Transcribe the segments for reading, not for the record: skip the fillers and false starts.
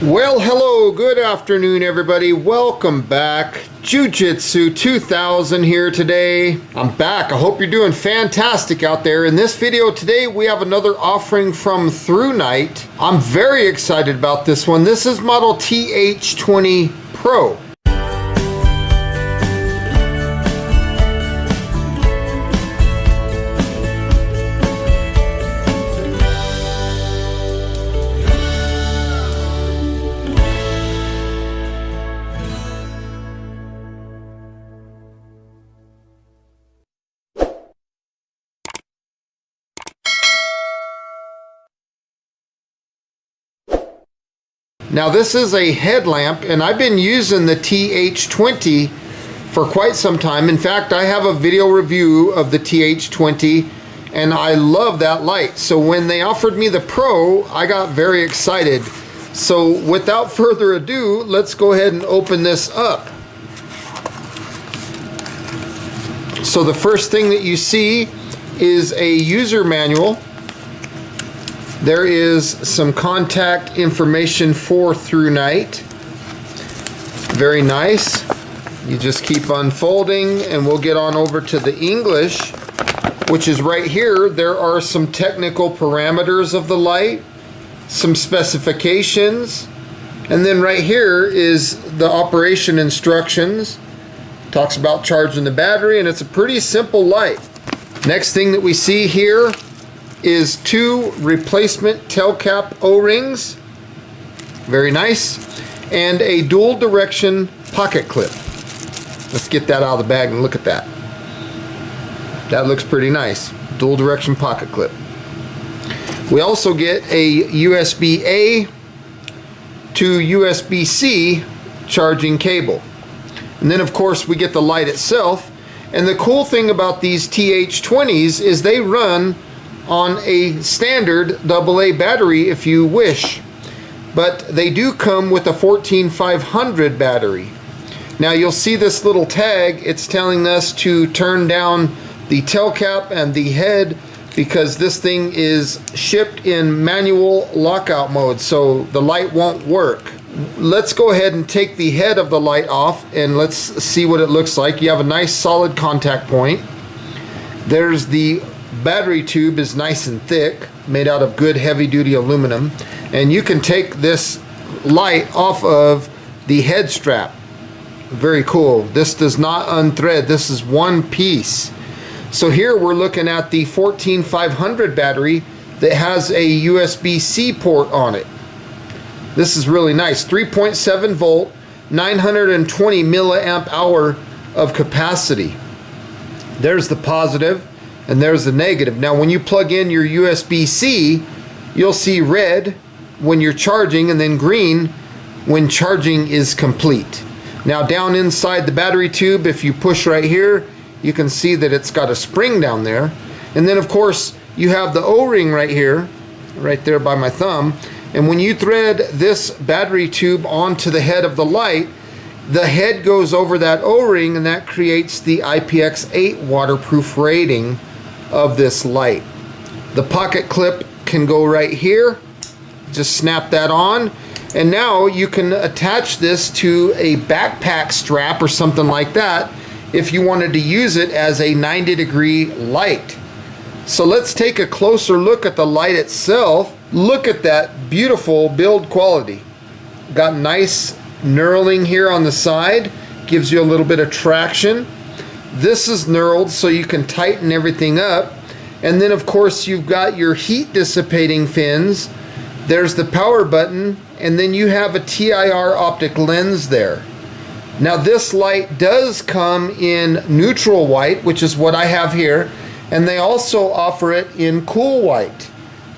Well, hello, good afternoon, everybody. Welcome back. Jiu-Jitsu 2000 here today. I'm back. I hope you're doing fantastic out there. In this video today, we have another offering from Thrunite. I'm very excited about this one. This is model TH20 Pro. Now this is a headlamp, and I've been using the TH20 for quite some time. In fact, I have a video review of the TH20 and I love that light. So when they offered me the Pro, I got very excited. So without further ado, let's go ahead and open this up. So the first thing that you see is a user manual. There is some contact information for Thrunite. Very nice. You just keep unfolding and we'll get on over to the English, which is right here. There are some technical parameters of the light, some specifications, and then right here is the operation instructions. Talks about charging the battery, and it's a pretty simple light. Next thing that we see here is two replacement tail cap O-rings, very nice, and a dual direction pocket clip. Let's get that out of the bag and look at that. That looks pretty nice, dual direction pocket clip. We also get a USB-A to USB-C charging cable. And then of course we get the light itself. And the cool thing about these TH20s is they run on a standard AA battery if you wish, but they do come with a 14500 battery. Now you'll see this little tag, it's telling us to turn down the tail cap and the head because this thing is shipped in manual lockout mode, so the light won't work. Let's go ahead and take the head of the light off and let's see what it looks like. You have a nice solid contact point. There's the battery tube, is nice and thick, made out of good heavy-duty aluminum, and you can take this light off of the head strap. Very cool. This does not unthread. This is one piece. So here we're looking at the 14500 battery that has a USB-C port on it. This is really nice. 3.7 volt, 920 milliamp hour of capacity. There's the positive and there's the negative. Now when you plug in your USB-C, you'll see red when you're charging and then green when charging is complete. Now down inside the battery tube, if you push right here, you can see that it's got a spring down there. And then of course you have the O-ring right here, right there by my thumb. And when you thread this battery tube onto the head of the light, the head goes over that O-ring and that creates the IPX8 waterproof rating of this light. The pocket clip can go right here. Just snap that on. And now you can attach this to a backpack strap or something like that if you wanted to use it as a 90-degree light. So let's take a closer look at the light itself. Look at that beautiful build quality. Got nice knurling here on the side, gives you a little bit of traction. This is knurled so you can tighten everything up. And then of course you've got your heat dissipating fins. There's the power button, and then you have a TIR optic lens there. Now this light does come in neutral white, which is what I have here, and they also offer it in cool white.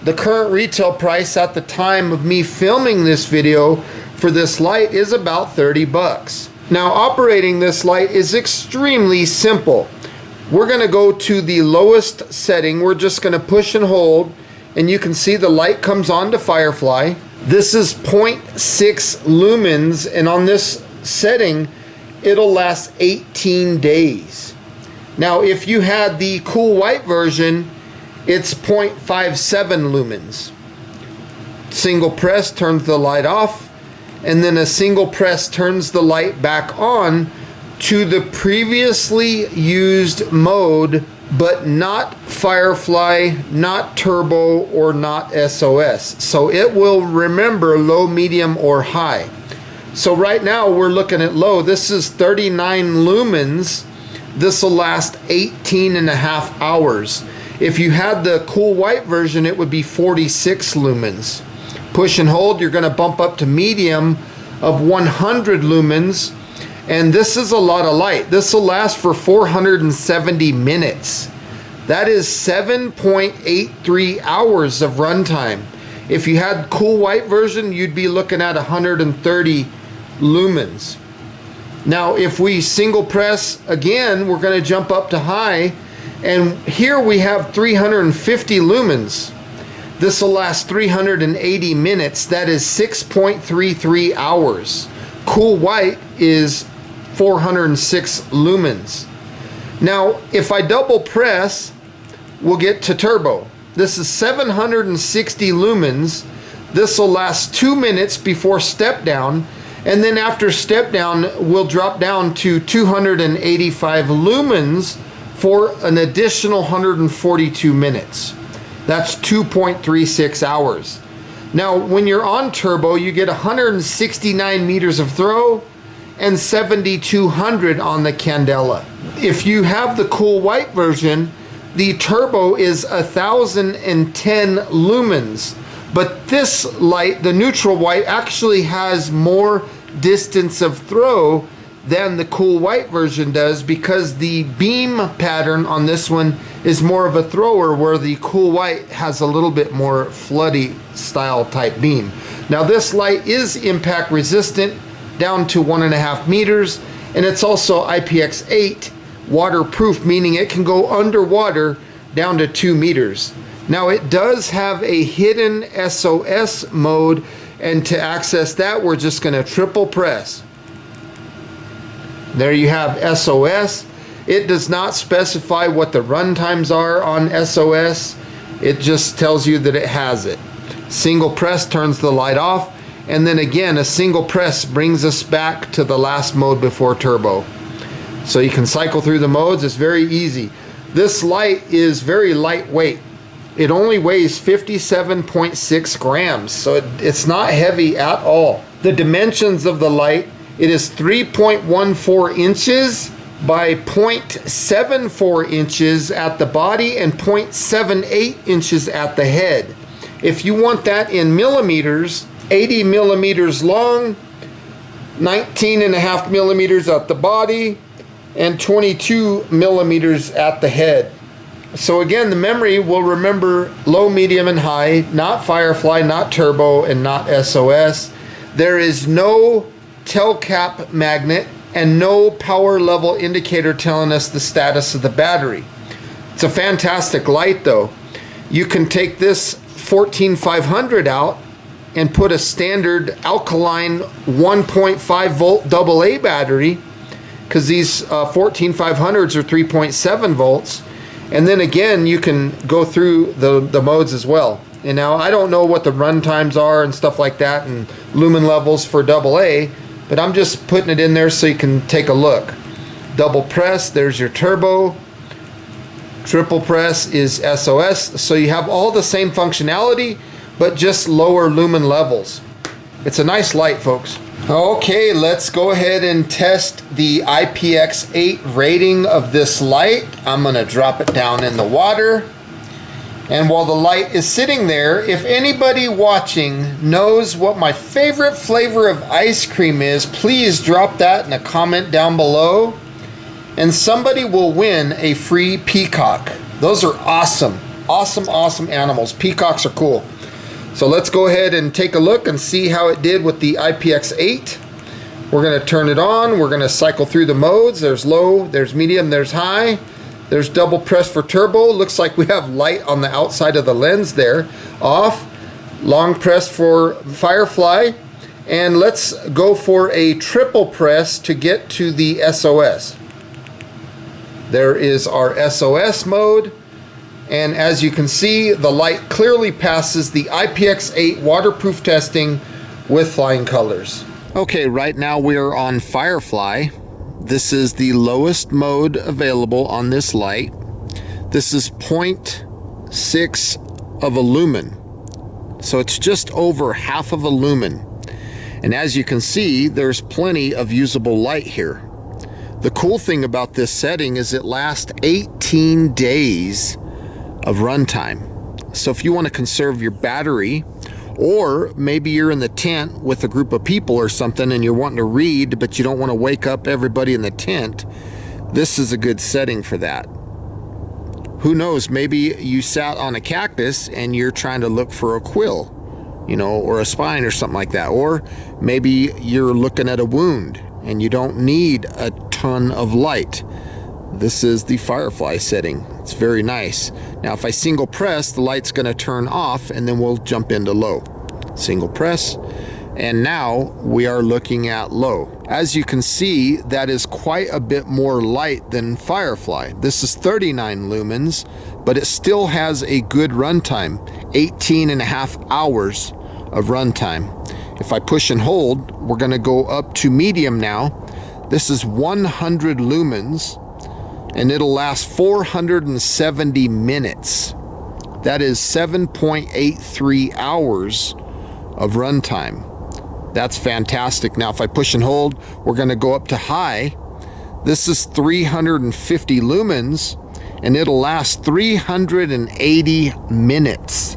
The current retail price at the time of me filming this video for this light is about 30 bucks. Now operating this light is extremely simple. We're going to go to the lowest setting. We're just going to push and hold, and you can see the light comes on to Firefly. This is 0.6 lumens, and on this setting it'll last 18 days. Now if you had the cool white version, it's 0.57 lumens. Single press turns the light off, and then a single press turns the light back on to the previously used mode, but not Firefly, not Turbo, or not SOS. So it will remember low, medium, or high. So right now we're looking at low. This is 39 lumens. This will last 18.5 hours. If you had the cool white version, it would be 46 lumens. Push and hold, you're going to bump up to medium of 100 lumens. And this is a lot of light. This will last for 470 minutes. That is 7.83 hours of runtime. If you had cool white version, you'd be looking at 130 lumens. Now, if we single press again, we're going to jump up to high. And here we have 350 lumens. This will last 380 minutes. That is 6.33 hours. Cool white is 406 lumens. Now, if I double press, we'll get to turbo. This is 760 lumens. This will last 2 minutes before step down. And then after step down, we'll drop down to 285 lumens for an additional 142 minutes. That's 2.36 hours. Now, when you're on turbo, you get 169 meters of throw and 7,200 on the candela. If you have the cool white version, the turbo is 1,010 lumens. But this light, the neutral white, actually has more distance of throw than the cool white version does, because the beam pattern on this one is more of a thrower, where the cool white has a little bit more floody style type beam. Now this light is impact resistant down to 1.5 meters, and it's also IPX8 waterproof, meaning it can go underwater down to 2 meters. Now it does have a hidden SOS mode, and to access that, we're just going to triple press. There you have SOS. It does not specify what the run times are on SOS. It just tells you that it has it. Single press turns the light off, and then again a single press brings us back to the last mode before turbo. So you can cycle through the modes. It's very easy. This light is very lightweight. It only weighs 57.6 grams, so it's not heavy at all. The dimensions of the light, it is 3.14 inches by 0.74 inches at the body and 0.78 inches at the head. If you want that in millimeters, 80 millimeters long, 19.5 millimeters at the body, and 22 millimeters at the head. So again, the memory will remember low, medium, and high, not Firefly, not Turbo, and not SOS. There is no telcap magnet and no power level indicator telling us the status of the battery. It's a fantastic light though. You can take this 14500 out and put a standard alkaline 1.5 volt AA battery, because these 14500s are 3.7 volts. And then again, you can go through the modes as well. And now I don't know what the run times are and stuff like that and lumen levels for AA, but I'm just putting it in there so you can take a look. Double press, there's your turbo. Triple press is SOS. So you have all the same functionality, but just lower lumen levels. It's a nice light, folks. Okay, let's go ahead and test the IPX8 rating of this light. I'm going to drop it down in the water. And while the light is sitting there, if anybody watching knows what my favorite flavor of ice cream is, please drop that in a comment down below. And somebody will win a free peacock. Those are awesome. Awesome, awesome animals. Peacocks are cool. So let's go ahead and take a look and see how it did with the IPX8. We're going to turn it on. We're going to cycle through the modes. There's low, there's medium, there's high. There's double press for turbo. Looks like we have light on the outside of the lens there. Off. Long press for Firefly. And let's go for a triple press to get to the SOS. There is our SOS mode. And as you can see, the light clearly passes the IPX8 waterproof testing with flying colors. Okay, right now we are on Firefly. This is the lowest mode available on this light. This is 0.6 of a lumen. So it's just over half of a lumen. And as you can see, there's plenty of usable light here. The cool thing about this setting is it lasts 18 days of runtime. So if you want to conserve your battery, or maybe you're in the tent with a group of people or something and you're wanting to read, but you don't want to wake up everybody in the tent, this is a good setting for that. Who knows, maybe you sat on a cactus and you're trying to look for a quill, you know, or a spine or something like that. Or maybe you're looking at a wound and you don't need a ton of light. This is the Firefly setting. It's very nice. Now if I single press, the light's going to turn off and then we'll jump into low. Single press, and now we are looking at low. As you can see, that is quite a bit more light than Firefly. This is 39 lumens, but it still has a good runtime, 18.5 hours of runtime. If I push and hold, we're going to go up to medium now. This is 100 lumens, and it'll last 470 minutes. That is 7.83 hours of runtime. That's fantastic. Now if I push and hold, we're going to go up to high. This is 350 lumens, and it'll last 380 minutes.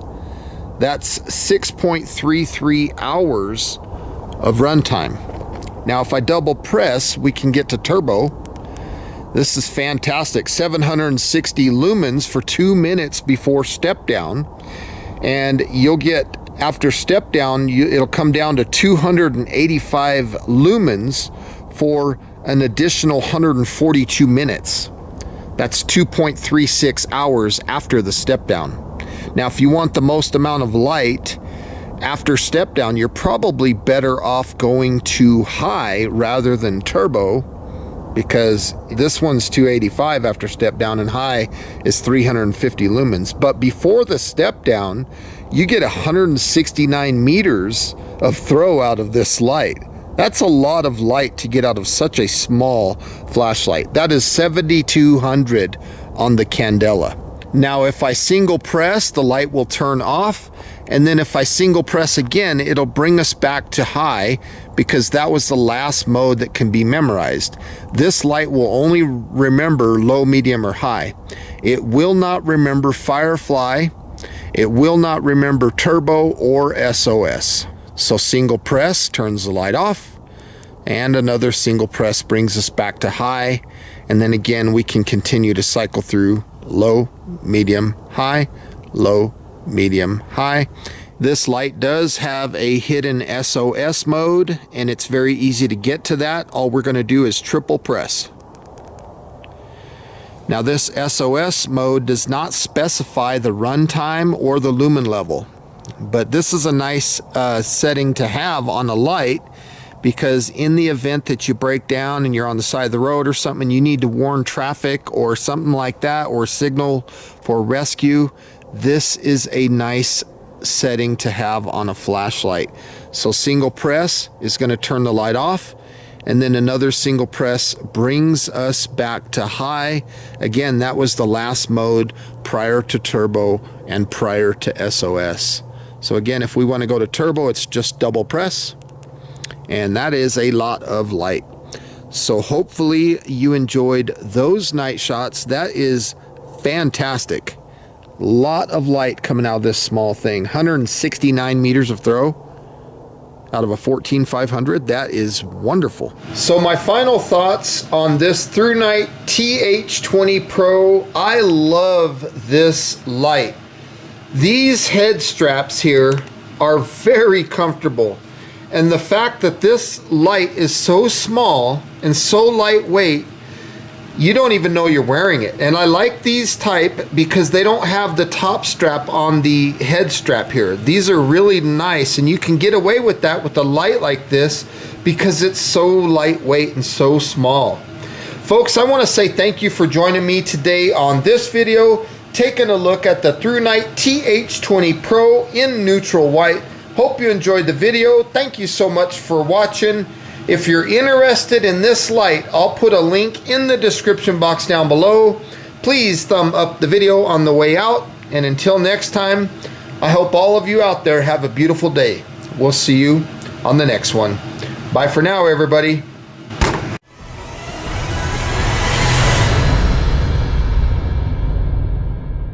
That's 6.33 hours of runtime. Now if I double press, we can get to turbo. This is fantastic. 760 lumens for 2 minutes before step down, and you'll get, after step down, it'll come down to 285 lumens for an additional 142 minutes. That's 2.36 hours after the step down. Now if you want the most amount of light after step down, you're probably better off going to high rather than turbo, because this one's 285 after step down and high is 350 lumens. But before the step down, you get 169 meters of throw out of this light. That's a lot of light to get out of such a small flashlight. That is 7,200 on the Candela. Now if I single press, the light will turn off, and then if I single press again, it'll bring us back to high, because that was the last mode that can be memorized. This light will only remember low, medium, or high. It will not remember Firefly. It will not remember turbo or SOS. So single press turns the light off, and another single press brings us back to high, and then again we can continue to cycle through low, medium, high, low, medium, high. This light does have a hidden SOS mode, and it's very easy to get to that. All we're going to do is triple press. Now this SOS mode does not specify the runtime or the lumen level, but this is a nice setting to have on a light, because in the event that you break down and you're on the side of the road or something, you need to warn traffic or something like that, or signal for rescue, this is a nice setting to have on a flashlight. So single press is going to turn the light off, and then another single press brings us back to high. Again, that was the last mode prior to turbo and prior to SOS. So again, if we want to go to turbo, it's just double press, and that is a lot of light. So hopefully you enjoyed those night shots. That is fantastic. Lot of light coming out of this small thing. 169 meters of throw out of a 14-500. That is wonderful. So my final thoughts on this Thrunite TH20 Pro. I love this light. These head straps here are very comfortable. And the fact that this light is so small and so lightweight, you don't even know you're wearing it. And I like these type because they don't have the top strap on the head strap here. These are really nice, and you can get away with that with a light like this because it's so lightweight and so small. Folks, I want to say thank you for joining me today on this video, taking a look at the Thrunite TH20 Pro in neutral white. Hope you enjoyed the video. Thank you so much for watching. If you're interested in this light, I'll put a link in the description box down below. Please thumb up the video on the way out. And until next time, I hope all of you out there have a beautiful day. We'll see you on the next one. Bye for now, everybody.